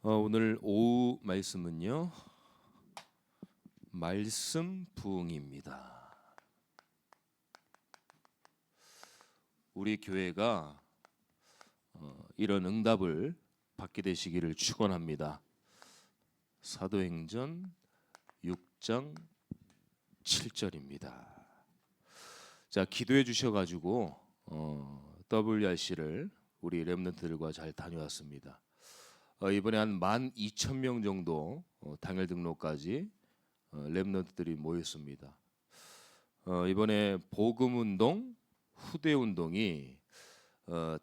오늘 오후 말씀은요, 말씀 부흥입니다. 우리 교회가 이런 응답을 받게 되시기를 축원합니다. 사도행전 6장 7절입니다. 자, 기도해 주셔가지고 WRC를 우리 렘넌트들과 잘 다녀왔습니다. 이번에 한 12,000명 정도 당일 등록까지 렘넌트들이 모였습니다. 이번에 복음운동, 후대운동이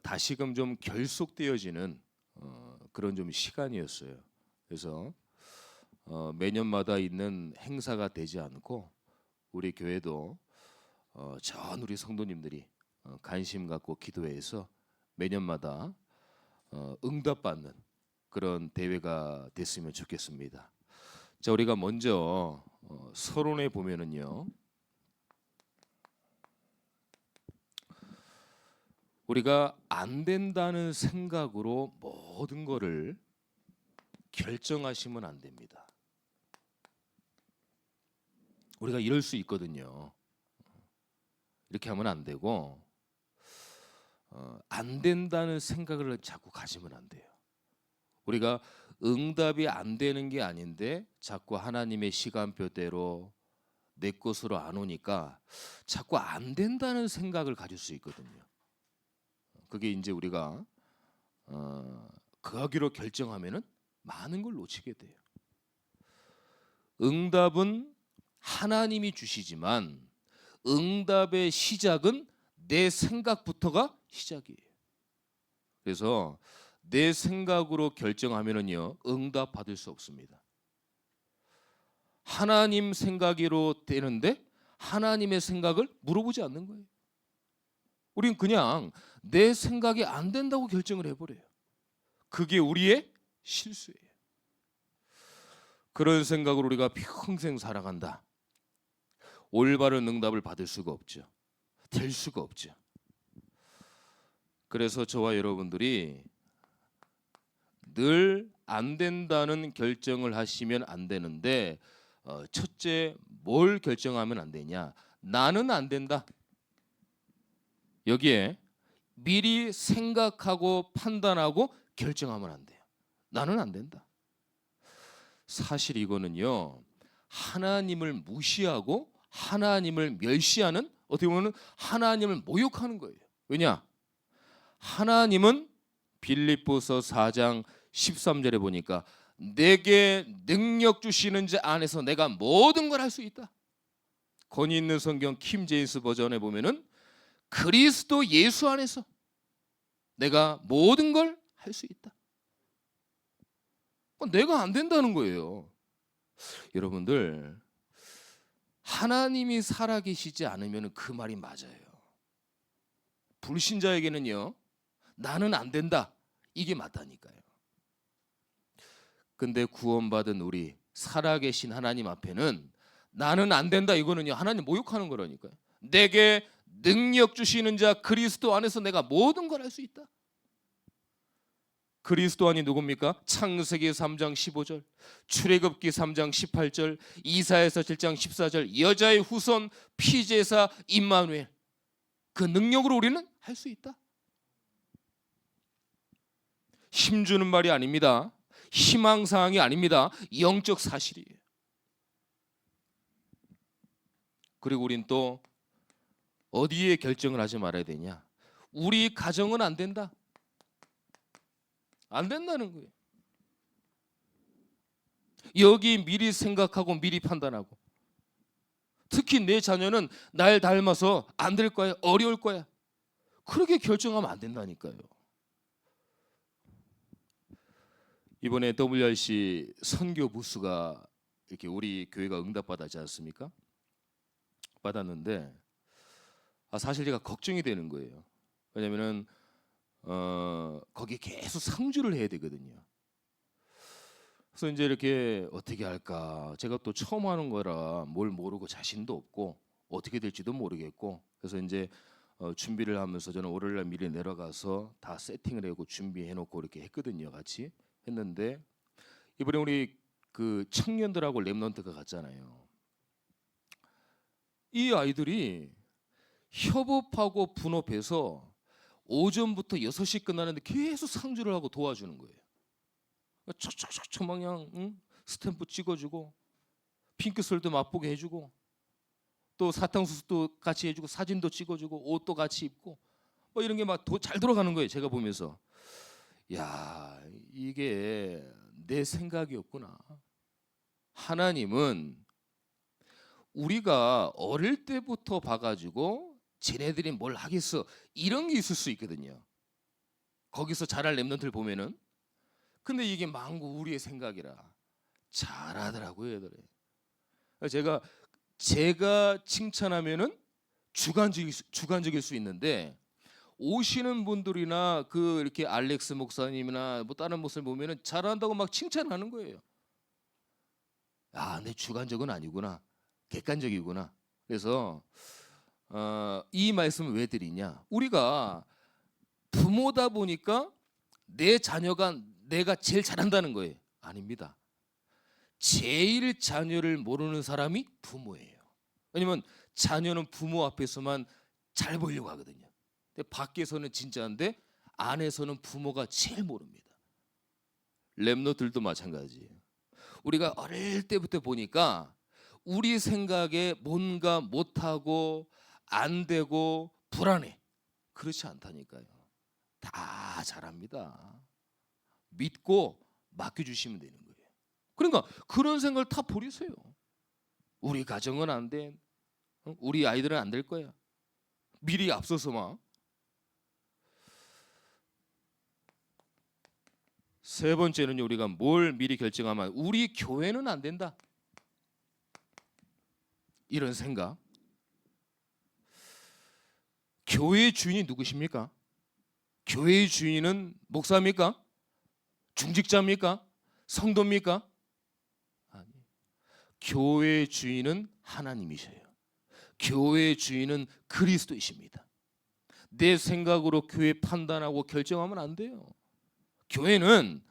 다시금 좀 결속되어지는 그런 좀 시간이었어요. 그래서 매년마다 있는 행사가 되지 않고 우리 교회도 전 우리 성도님들이 관심 갖고 기도해서 매년마다 응답받는 그런 대회가 됐으면 좋겠습니다. 자, 우리가 먼저 서론에 보면은요, 우리가 안 된다는 생각으로 모든 것을 결정하시면 안 됩니다. 우리가 이럴 수 있거든요. 이렇게 하면 안 되고 안 된다는 생각을 자꾸 가지면 안 돼요. 우리가 응답이 안 되는 게 아닌데 자꾸 하나님의 시간표대로 내 것으로 안 오니까 자꾸 안 된다는 생각을 가질 수 있거든요. 그게 이제 우리가 그하기로 결정하면은 많은 걸 놓치게 돼요. 응답은 하나님이 주시지만 응답의 시작은 내 생각부터가 시작이에요. 그래서 내 생각으로 결정하면은요, 응답 받을 수 없습니다. 하나님 생각으로 되는데 하나님의 생각을 물어보지 않는 거예요. 우린 그냥 내 생각이 안 된다고 결정을 해버려요. 그게 우리의 실수예요. 그런 생각으로 우리가 평생 살아간다. 올바른 응답을 받을 수가 없죠. 될 수가 없죠. 그래서 저와 여러분들이 늘 안 된다는 결정을 하시면 안 되는데, 첫째 뭘 결정하면 안 되냐? 나는 안 된다. 여기에 미리 생각하고 판단하고 결정하면 안 돼요. 나는 안 된다. 사실 이거는요, 하나님을 무시하고 하나님을 멸시하는, 어떻게 보면 하나님을 모욕하는 거예요. 왜냐? 하나님은 빌립보서 4장 13절에 보니까 내게 능력 주시는 자 안에서 내가 모든 걸 할 수 있다. 권위 있는 성경 킴 제임스 버전에 보면은 그리스도 예수 안에서 내가 모든 걸 할 수 있다. 내가 안 된다는 거예요. 여러분들, 하나님이 살아계시지 않으면 그 말이 맞아요. 불신자에게는요, 나는 안 된다, 이게 맞다니까요. 근데 구원받은 우리 살아계신 하나님 앞에는 나는 안 된다, 이거는요, 하나님 모욕하는 거라니까요. 내게 능력 주시는 자 그리스도 안에서 내가 모든 걸 할 수 있다. 그리스도 안이 누굽니까? 창세기 3장 15절, 출애굽기 3장 18절, 이사야서 7장 14절, 여자의 후손 피제사 임마누엘. 그 능력으로 우리는 할 수 있다. 힘주는 말이 아닙니다. 희망사항이 아닙니다. 영적 사실이에요. 그리고 우린 또 어디에 결정을 하지 말아야 되냐? 우리 가정은 안 된다. 안 된다는 거예요. 여기 미리 생각하고 미리 판단하고, 특히 내 자녀는 날 닮아서 안 될 거야, 어려울 거야, 그렇게 결정하면 안 된다니까요. 이번에 WRC 선교 부스가 이렇게 우리 교회가 응답받았지 않습니까? 받았는데 사실 제가 걱정이 되는 거예요. 왜냐면은 거기 계속 상주를 해야 되거든요. 그래서 이제 이렇게 어떻게 할까? 제가 또 처음 하는 거라 뭘 모르고 자신도 없고 어떻게 될지도 모르겠고, 그래서 이제 준비를 하면서 저는 월요일날 미리 내려가서 다 세팅을 하고 준비해 놓고 이렇게 했거든요. 같이 했는데 이번에 우리 그 청년들하고 랩런트가 갔잖아요. 이 아이들이 협업하고 분업해서 오전부터 6시 끝나는데 계속 상주를 하고 도와주는 거예요. 척척척척 그냥 스탬프 찍어주고 핑크솔도 맛보게 해주고 또 사탕수수도 같이 해주고 사진도 찍어주고 옷도 같이 입고 뭐 이런 게 막 잘 돌아가는 거예요. 제가 보면서 야, 이게 내 생각이었구나. 하나님은 우리가 어릴 때부터 봐가지고 쟤네들이 뭘 하겠어 이런 게 있을 수 있거든요. 거기서 자랄 랩런트를 보면은. 근데 이게 망구 우리의 생각이라 잘하더라고요, 얘들이. 제가 칭찬하면은 주관적일 수 있는데 오시는 분들이나 그 이렇게 알렉스 목사님이나 뭐 다른 목사님 보면은 잘한다고 막 칭찬하는 거예요. 아, 내 주관적은 아니구나, 객관적이구나. 그래서 이 말씀을 왜 드리냐? 우리가 부모다 보니까 내 자녀가 내가 제일 잘한다는 거예요. 아닙니다. 제일 자녀를 모르는 사람이 부모예요. 왜냐면 자녀는 부모 앞에서만 잘 보이려고 하거든요. 근데 밖에서는 진짜인데 안에서는 부모가 제일 모릅니다. 랩너들도 마찬가지예요. 우리가 어릴 때부터 보니까 우리 생각에 뭔가 못하고 안 되고 불안해. 그렇지 않다니까요. 다 잘합니다. 믿고 맡겨주시면 되는 거예요. 그러니까 그런 생각을 다 버리세요. 우리 가정은 안 돼. 우리 아이들은 안 될 거야. 미리 앞서서 막. 세 번째는 우리가 뭘 미리 결정하면 우리 교회는 안 된다. 이런 생각. 교회의 주인이 누구십니까? 교회의 주인은 목사입니까? 중직자입니까? 성도입니까? 아니. 교회의 주인은 하나님이셔요. 교회의 주인은 그리스도이십니다. 내 생각으로 교회 판단하고 결정하면 안 돼요. 교회는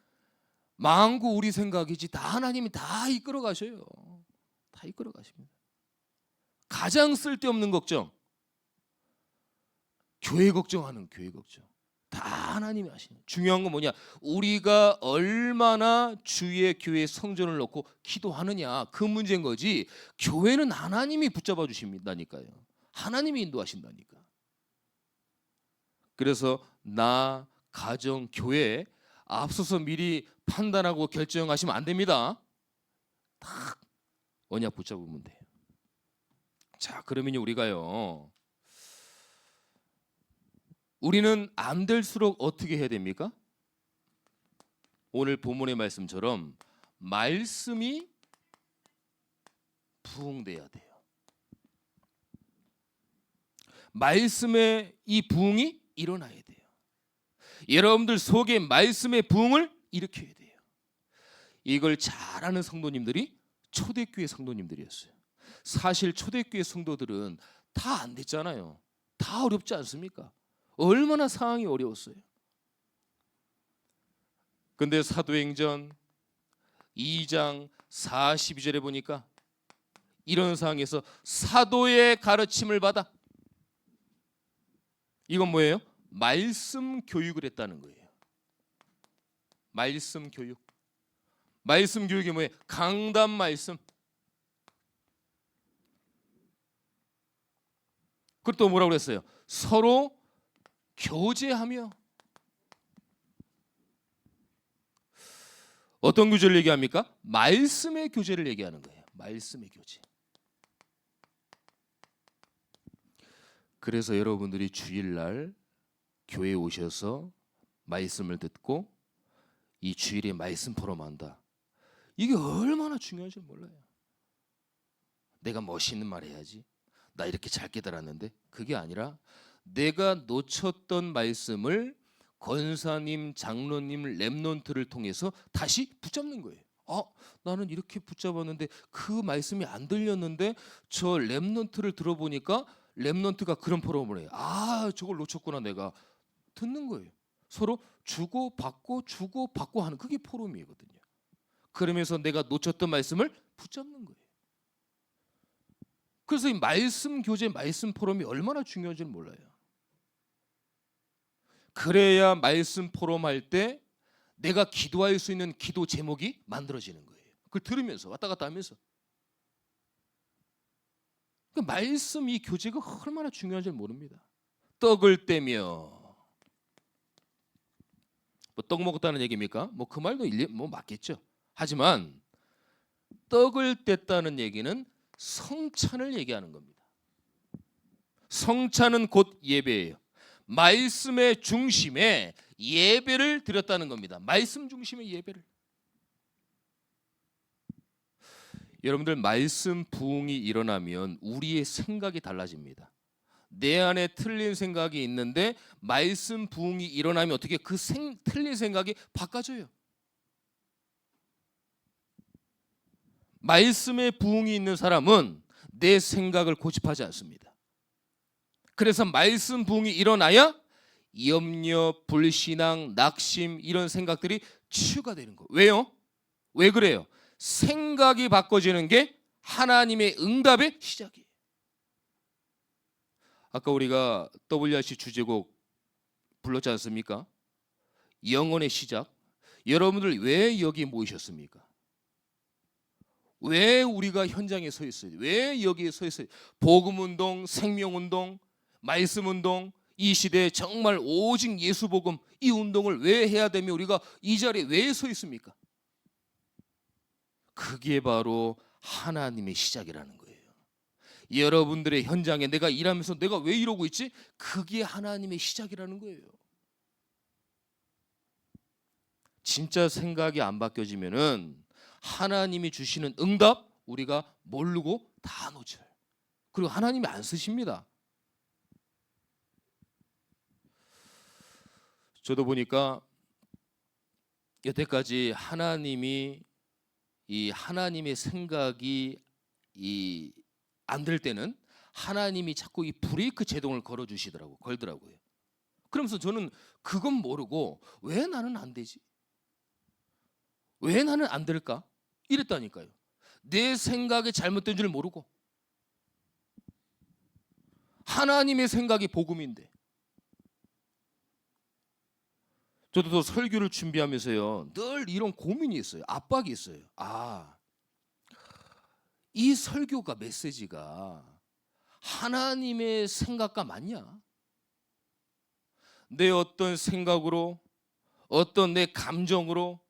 만구 우리 생각이지 다 하나님이 다 이끌어 가셔요. 다 이끌어 가십니다. 가장 쓸데없는 걱정, 교회 걱정하는 교회 걱정 다 하나님이 하시는. 중요한 건 뭐냐? 우리가 얼마나 주의 교회 성전을 놓고 기도하느냐, 그 문제인 거지. 교회는 하나님이 붙잡아 주신다니까요. 하나님이 인도하신다니까. 그래서 나, 가정, 교회 앞서서 미리 판단하고 결정하시면 안 됩니다. 딱 언약 붙잡으면 돼요. 자, 그러면 우리가요, 우리는 안 될수록 어떻게 해야 됩니까? 오늘 본문의 말씀처럼 말씀이 부응돼야 돼요. 말씀의 이 부응이 일어나야 돼요. 여러분들 속에 말씀의 부응을 일으켜야 돼요. 이걸 잘하는 성도님들이 초대교회 성도님들이었어요. 사실 초대교회 성도들은 다 안 됐잖아요. 다 어렵지 않습니까? 얼마나 상황이 어려웠어요. 근데 사도행전 2장 42절에 보니까 이런 상황에서 사도의 가르침을 받아, 이건 뭐예요? 말씀 교육을 했다는 거예요. 말씀 교육. 말씀 교육이 뭐예요? 강단 말씀. 그리고 또 뭐라고 그랬어요? 서로 교제하며. 어떤 교제를 얘기합니까? 말씀의 교제를 얘기하는 거예요. 말씀의 교제. 그래서 여러분들이 주일날 교회에 오셔서 말씀을 듣고 이 주일에 말씀 포럼한다. 이게 얼마나 중요한지 몰라요. 내가 멋있는 말 해야지, 나 이렇게 잘 깨달았는데, 그게 아니라 내가 놓쳤던 말씀을 권사님, 장로님, 랩런트를 통해서 다시 붙잡는 거예요. 나는 이렇게 붙잡았는데 그 말씀이 안 들렸는데 저 랩런트를 들어보니까 랩런트가 그런 포럼을 해요. 저걸 놓쳤구나. 내가 듣는 거예요. 서로 주고 받고 하는, 그게 포럼이거든요. 그러면서 내가 놓쳤던 말씀을 붙잡는 거예요. 그래서 이 말씀 교제, 말씀 포럼이 얼마나 중요한지를 몰라요. 그래야 말씀 포럼할 때 내가 기도할 수 있는 기도 제목이 만들어지는 거예요. 그걸 들으면서 왔다 갔다 하면서. 그 말씀 이 교제가 얼마나 중요한지를 모릅니다. 떡을 떼며 뭐 떡 먹었다는 얘기입니까? 뭐 그 말도 뭐 맞겠죠. 하지만 떡을 뗐다는 얘기는 성찬을 얘기하는 겁니다. 성찬은 곧 예배예요. 말씀의 중심에 예배를 드렸다는 겁니다. 말씀 중심의 예배를. 여러분들 말씀 부흥이 일어나면 우리의 생각이 달라집니다. 내 안에 틀린 생각이 있는데 말씀 부흥이 일어나면 어떻게 그 틀린 생각이 바꿔져요. 말씀의 부흥이 있는 사람은 내 생각을 고집하지 않습니다. 그래서 말씀 부흥이 일어나야 염려, 불신앙, 낙심 이런 생각들이 치유가 되는 거예요. 왜요? 왜 그래요? 생각이 바꿔지는 게 하나님의 응답의 시작이에요. 아까 우리가 WRC 주제곡 불렀지 않습니까? 영혼의 시작. 여러분들 왜 여기 모이셨습니까? 왜 우리가 현장에 서 있어요? 왜 여기에 서 있어요? 복음운동, 생명운동, 말씀운동, 이 시대에 정말 오직 예수복음 이 운동을 왜 해야 되며 우리가 이 자리에 왜 서 있습니까? 그게 바로 하나님의 시작이라는 거예요. 여러분들의 현장에 내가 일하면서 내가 왜 이러고 있지? 그게 하나님의 시작이라는 거예요. 진짜 생각이 안 바뀌어지면은 하나님이 주시는 응답 우리가 모르고 다 놓쳐요. 그리고 하나님이 안 쓰십니다. 저도 보니까 여태까지 하나님이 이 하나님의 생각이 안 될 때는 하나님이 자꾸 이 브레이크 제동을 걸더라고요. 그러면서 저는 그건 모르고 왜 나는 안 되지? 왜 나는 안 될까? 이랬다니까요. 내 생각이 잘못된 줄 모르고 하나님의 생각이 복음인데. 저도 또 설교를 준비하면서요 늘 이런 고민이 있어요. 압박이 있어요. 이 설교가 메시지가 하나님의 생각과 맞냐? 내 어떤 생각으로 어떤 내 감정으로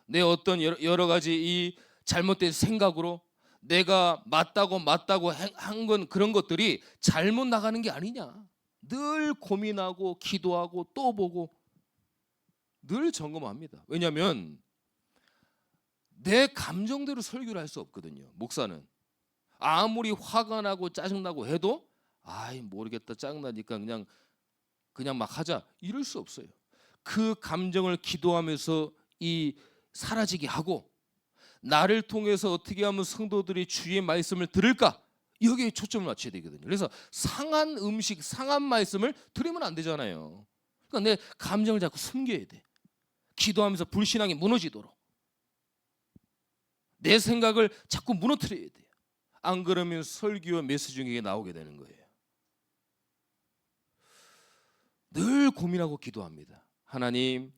내 어떤 여러 가지 이 잘못된 생각으로 내가 맞다고 한 건 그런 것들이 잘못 나가는 게 아니냐? 늘 고민하고 기도하고 또 보고 늘 점검합니다. 왜냐하면 내 감정대로 설교를 할 수 없거든요. 목사는 아무리 화가 나고 짜증나고 해도 모르겠다 짜증나니까 그냥 막 하자 이럴 수 없어요. 그 감정을 기도하면서 사라지게 하고 나를 통해서 어떻게 하면 성도들이 주의 말씀을 들을까 여기에 초점을 맞춰야 되거든요. 그래서 상한 음식, 상한 말씀을 들으면 안 되잖아요. 그러니까 내 감정을 자꾸 숨겨야 돼. 기도하면서 불신앙이 무너지도록 내 생각을 자꾸 무너뜨려야 돼요. 안 그러면 설교와 메시지 중에 나오게 되는 거예요. 늘 고민하고 기도합니다. 하나님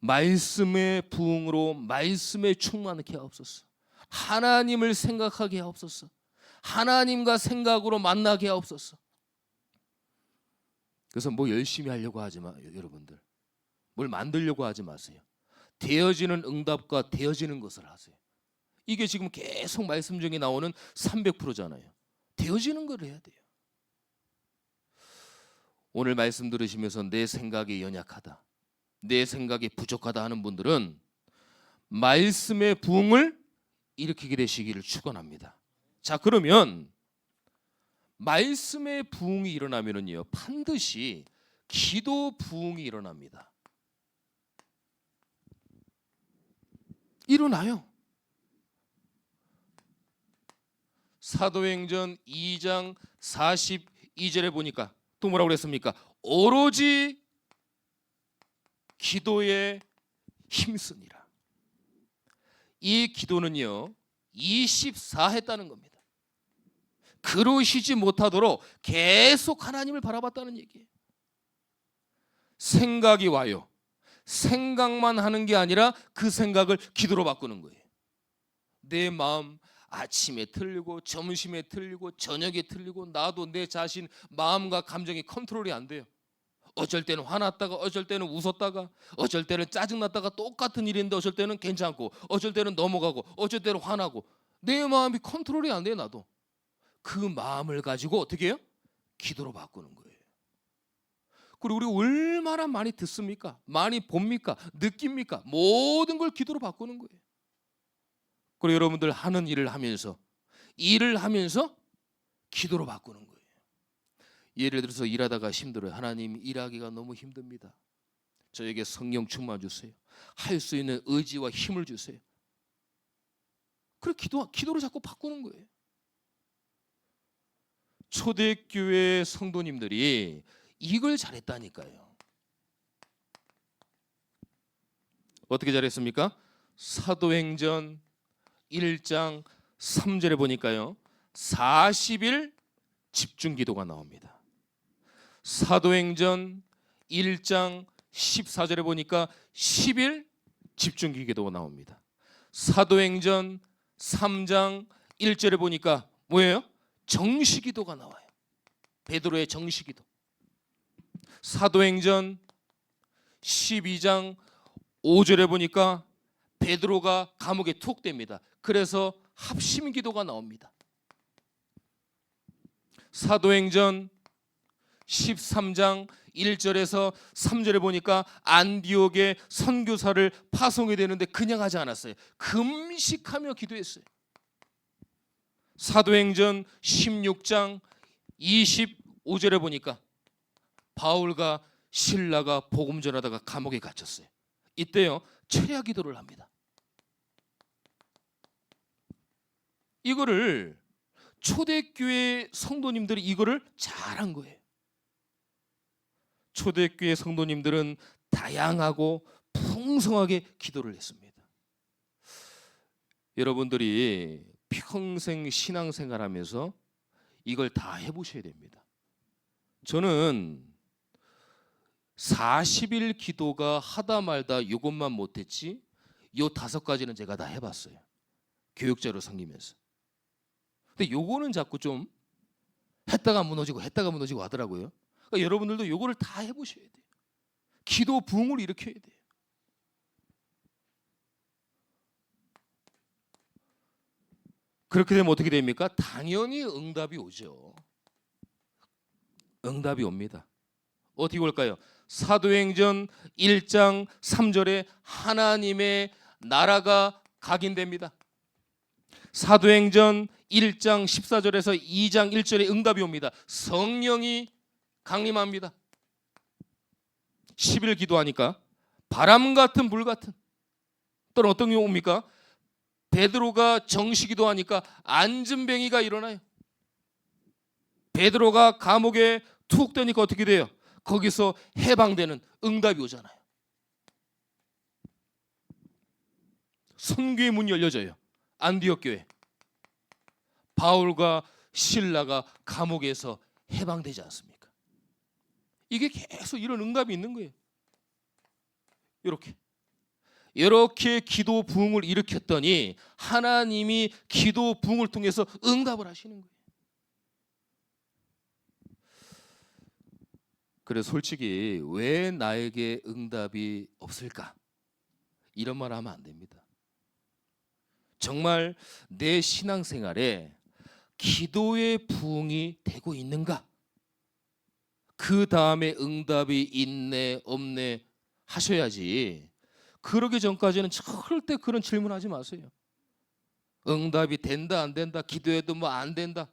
말씀의 부흥으로 말씀에 충만하게 하옵소서. 하나님을 생각하게 하옵소서. 하나님과 생각으로 만나게 하옵소서. 그래서 뭐 열심히 하려고 하지 마, 여러분들. 뭘 만들려고 하지 마세요. 되어지는 응답과 되어지는 것을 하세요. 이게 지금 계속 말씀 중에 나오는 300%잖아요. 되어지는 걸 해야 돼요. 오늘 말씀 들으시면서 내 생각이 연약하다, 내 생각이 부족하다 하는 분들은 말씀의 부흥을 일으키게 되시기를 축원합니다. 자, 그러면 말씀의 부흥이 일어나면은요 반드시 기도 부흥이 일어납니다. 일어나요. 사도행전 2장 42절에 보니까 또 뭐라고 그랬습니까? 오로지 기도에 힘쓰니라. 이 기도는요 24 했다는 겁니다. 그러시지 못하도록 계속 하나님을 바라봤다는 얘기예요. 생각이 와요. 생각만 하는 게 아니라 그 생각을 기도로 바꾸는 거예요. 내 마음 아침에 틀리고 점심에 틀리고 저녁에 틀리고 나도 내 자신 마음과 감정이 컨트롤이 안 돼요. 어쩔 때는 화났다가 어쩔 때는 웃었다가 어쩔 때는 짜증났다가 똑같은 일인데 어쩔 때는 괜찮고 어쩔 때는 넘어가고 어쩔 때는 화나고 내 마음이 컨트롤이 안 돼요. 나도 그 마음을 가지고 어떻게 해요? 기도로 바꾸는 거예요. 그리고 우리 얼마나 많이 듣습니까? 많이 봅니까? 느낍니까? 모든 걸 기도로 바꾸는 거예요. 그리고 여러분들 하는 일을 하면서 기도로 바꾸는 거예요. 예를 들어서 일하다가 힘들어요. 하나님, 일하기가 너무 힘듭니다. 저에게 성령 충만 주세요. 할 수 있는 의지와 힘을 주세요. 그래 기도로 자꾸 바꾸는 거예요. 초대교회 성도님들이 이걸 잘했다니까요. 어떻게 잘했습니까? 사도행전 1장 3절에 보니까요 40일 집중기도가 나옵니다. 사도행전 1장 14절에 보니까 10일 집중기도가 나옵니다. 사도행전 3장 1절에 보니까 뭐예요? 정시기도가 나와요. 베드로의 정시기도. 사도행전 12장 5절에 보니까 베드로가 감옥에 투옥됩니다. 그래서 합심기도가 나옵니다. 사도행전 13장 1절에서 3절에 보니까 안디옥에 선교사를 파송이 되는데 그냥 하지 않았어요. 금식하며 기도했어요. 사도행전 16장 25절에 보니까 바울과 실라가 복음 전하다가 감옥에 갇혔어요. 이때요 철야 기도를 합니다. 이거를 초대교회 성도님들이 이거를 잘한 거예요. 초대교회 성도님들은 다양하고 풍성하게 기도를 했습니다. 여러분들이 평생 신앙생활하면서 이걸 다 해보셔야 됩니다. 저는 40일 기도가 하다 말다 이것만 못했지 요 5가지는 제가 다 해봤어요. 교육자로 섬기면서. 근데 요거는 자꾸 좀 했다가 무너지고 하더라고요. 그러니까 여러분들도 요거를 다 해보셔야 돼요. 기도 부흥을 일으켜야 돼요. 그렇게 되면 어떻게 됩니까? 당연히 응답이 오죠. 응답이 옵니다. 어떻게 올까요? 사도행전 1장 3절에 하나님의 나라가 각인됩니다. 사도행전 1장 14절에서 2장 1절에 응답이 옵니다. 성령이 강림합니다. 10일 기도하니까 바람 같은 불 같은 또는 어떤 경우 옵니까? 베드로가 정시기도 하니까 안진뱅이가 일어나요. 베드로가 감옥에 투옥되니까 어떻게 돼요? 거기서 해방되는 응답이 오잖아요. 선교의 문이 열려져요. 안디옥 교회. 바울과 실라가 감옥에서 해방되지 않습니까? 이게 계속 이런 응답이 있는 거예요. 이렇게 기도 부흥을 일으켰더니 하나님이 기도 부흥을 통해서 응답을 하시는 거예요. 그래서 솔직히 왜 나에게 응답이 없을까? 이런 말 하면 안 됩니다. 정말 내 신앙생활에 기도의 부흥이 되고 있는가? 그 다음에 응답이 있네 없네 하셔야지. 그러기 전까지는 절대 그런 질문하지 마세요. 응답이 된다 안 된다, 기도해도 뭐 안 된다.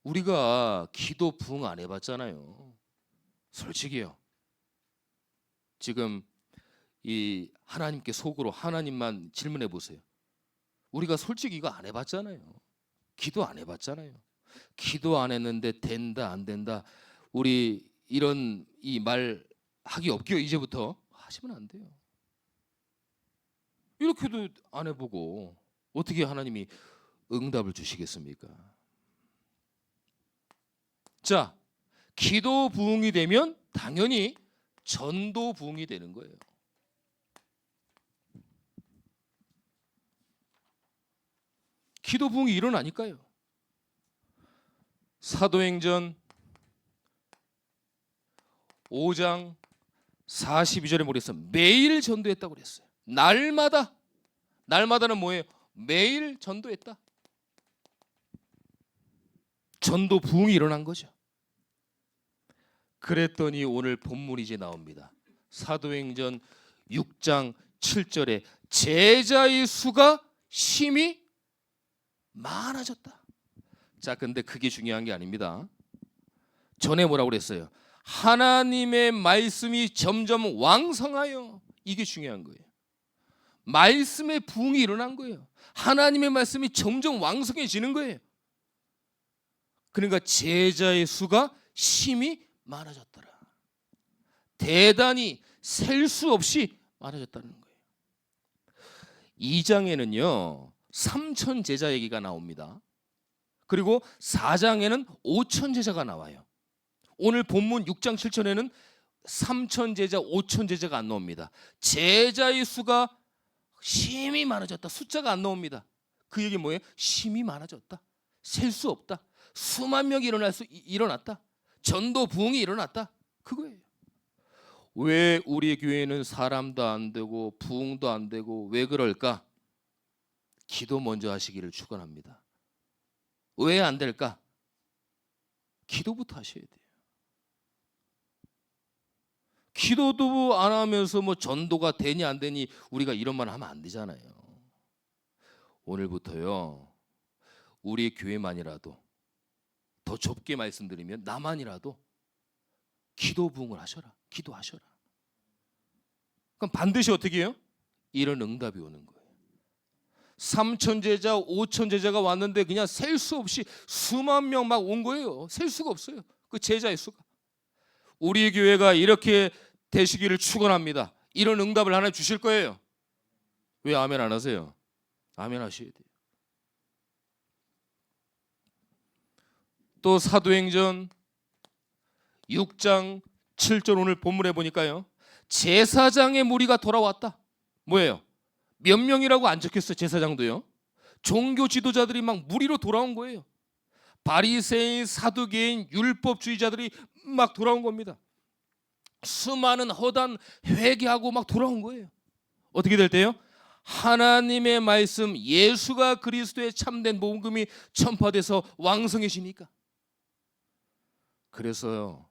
우리가 기도 부흥 안 해봤잖아요. 솔직히요. 지금 이 하나님께 속으로 하나님만 질문해 보세요. 우리가 솔직히 이거 안 해봤잖아요. 기도 안 해봤잖아요. 기도 안 했는데 된다 안 된다, 우리 이런 이 말 하기 없게요. 이제부터 하시면 안 돼요. 이렇게도 안 해보고 어떻게 하나님이 응답을 주시겠습니까? 자, 기도 부응이 되면 당연히 전도 부응이 되는 거예요. 기도 부응이 일어나니까요. 사도행전 5장 42절에 뭐랬어요? 매일 전도했다고 그랬어요. 날마다는 뭐예요? 매일 전도했다. 전도 부응이 일어난 거죠. 그랬더니 오늘 본문이 이제 나옵니다. 사도행전 6장 7절에 제자의 수가 심히 많아졌다. 자, 근데 그게 중요한 게 아닙니다. 전에 뭐라고 그랬어요? 하나님의 말씀이 점점 왕성하여, 이게 중요한 거예요. 말씀의 부흥이 일어난 거예요. 하나님의 말씀이 점점 왕성해지는 거예요. 그러니까 제자의 수가 심히 많아졌더라. 대단히 셀 수 없이 많아졌다는 거예요. 2장에는요 3천 제자 얘기가 나옵니다. 그리고 4장에는 5천 제자가 나와요. 오늘 본문 6장 7절에는 3천 제자, 5천 제자가 안 나옵니다. 제자의 수가 심히 많아졌다. 숫자가 안 나옵니다. 그 얘기 뭐예요? 심히 많아졌다. 셀 수 없다. 수만 명이 일어났다. 전도 부흥이 일어났다. 그거예요. 왜 우리 교회는 사람도 안 되고 부흥도 안 되고 왜 그럴까? 기도 먼저 하시기를 축원합니다. 왜 안 될까? 기도부터 하셔야 돼요. 기도도 안 하면서 뭐 전도가 되니 안 되니 우리가 이런 말 하면 안 되잖아요. 오늘부터요 우리 교회만이라도 더 좁게 말씀드리면 나만이라도 기도 부응을 하셔라. 기도하셔라. 그럼 반드시 어떻게 해요? 이런 응답이 오는 거예요. 3천 제자, 5천 제자가 왔는데 그냥 셀 수 없이 수만 명 막 온 거예요. 셀 수가 없어요. 그 제자의 수가. 우리 교회가 이렇게 되시기를 축원합니다. 이런 응답을 하나 주실 거예요. 왜 아멘 안 하세요? 아멘 하셔야 돼요. 또 사도행전 6장 7절 오늘 본문에 보니까요 제사장의 무리가 돌아왔다. 뭐예요? 몇 명이라고 안 적혔어요. 제사장도요. 종교 지도자들이 막 무리로 돌아온 거예요. 바리새인, 사두개인, 율법주의자들이 막 돌아온 겁니다. 수많은 허단 회개하고 막 돌아온 거예요. 어떻게 될 때요? 하나님의 말씀 예수가 그리스도의 참된 복음이 전파돼서 왕성해지니까. 그래서요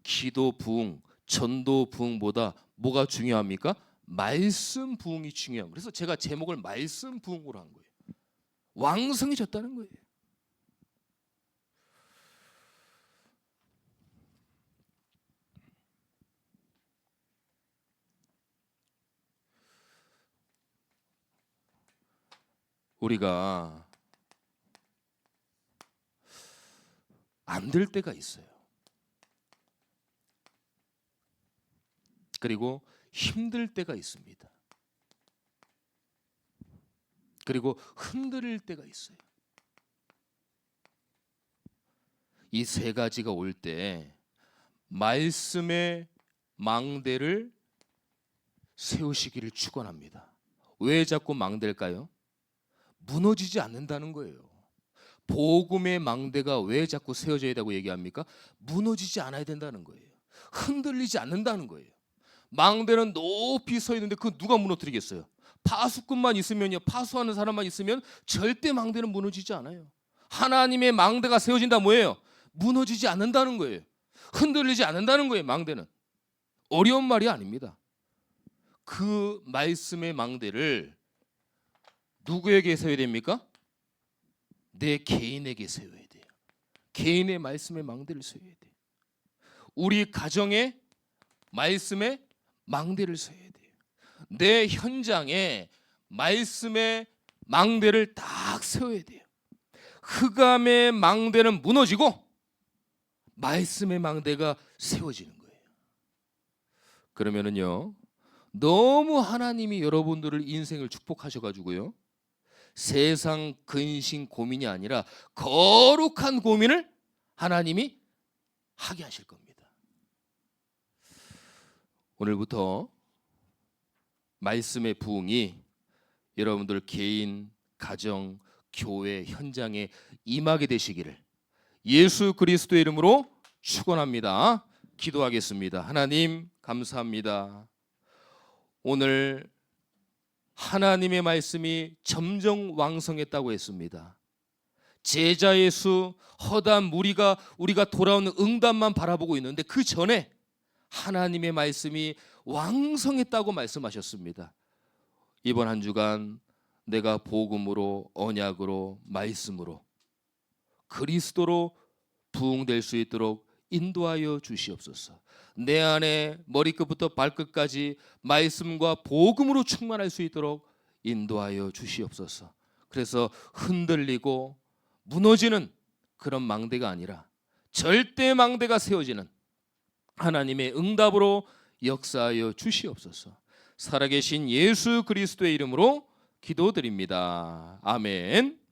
기도 부흥, 전도 부흥보다 뭐가 중요합니까? 말씀 부흥이 중요한 거예요. 그래서 제가 제목을 말씀 부흥으로 한 거예요. 왕성해졌다는 거예요. 우리가 안 될 때가 있어요. 그리고 힘들 때가 있습니다. 그리고 흔들릴 때가 있어요. 이 세 가지가 올 때 말씀의 망대를 세우시기를 축원합니다. 왜 자꾸 망대일까요? 무너지지 않는다는 거예요. 복음의 망대가 왜 자꾸 세워져야 되고 얘기합니까? 무너지지 않아야 된다는 거예요. 흔들리지 않는다는 거예요. 망대는 높이 서 있는데 그 누가 무너뜨리겠어요? 파수꾼만 있으면요, 파수하는 사람만 있으면 절대 망대는 무너지지 않아요. 하나님의 망대가 세워진다 뭐예요? 무너지지 않는다는 거예요. 흔들리지 않는다는 거예요. 망대는 어려운 말이 아닙니다. 그 말씀의 망대를 누구에게 세워야 됩니까? 내 개인에게 세워야 돼요. 개인의 말씀의 망대를 세워야 돼요. 우리 가정의 말씀의 망대를 세워야 돼요. 내 현장에 말씀의 망대를 딱 세워야 돼요. 흑암의 망대는 무너지고 말씀의 망대가 세워지는 거예요. 그러면은요 너무 하나님이 여러분들을 인생을 축복하셔가지고요, 세상 근심 고민이 아니라 거룩한 고민을 하나님이 하게 하실 겁니다. 오늘부터 말씀의 부흥이 여러분들 개인, 가정, 교회, 현장에 임하게 되시기를 예수 그리스도의 이름으로 축원합니다. 기도하겠습니다. 하나님 감사합니다. 오늘 하나님의 말씀이 점점 왕성했다고 했습니다. 제자의 수, 허다한 무리가 우리가 돌아오는 응답만 바라보고 있는데 그 전에 하나님의 말씀이 왕성했다고 말씀하셨습니다. 이번 한 주간 내가 복음으로, 언약으로, 말씀으로, 그리스도로 부흥될 수 있도록 인도하여 주시옵소서. 내 안에 머리끝부터 발끝까지 말씀과 복음으로 충만할 수 있도록 인도하여 주시옵소서. 그래서 흔들리고 무너지는 그런 망대가 아니라 절대 망대가 세워지는 하나님의 응답으로 역사하여 주시옵소서. 살아계신 예수 그리스도의 이름으로 기도드립니다. 아멘.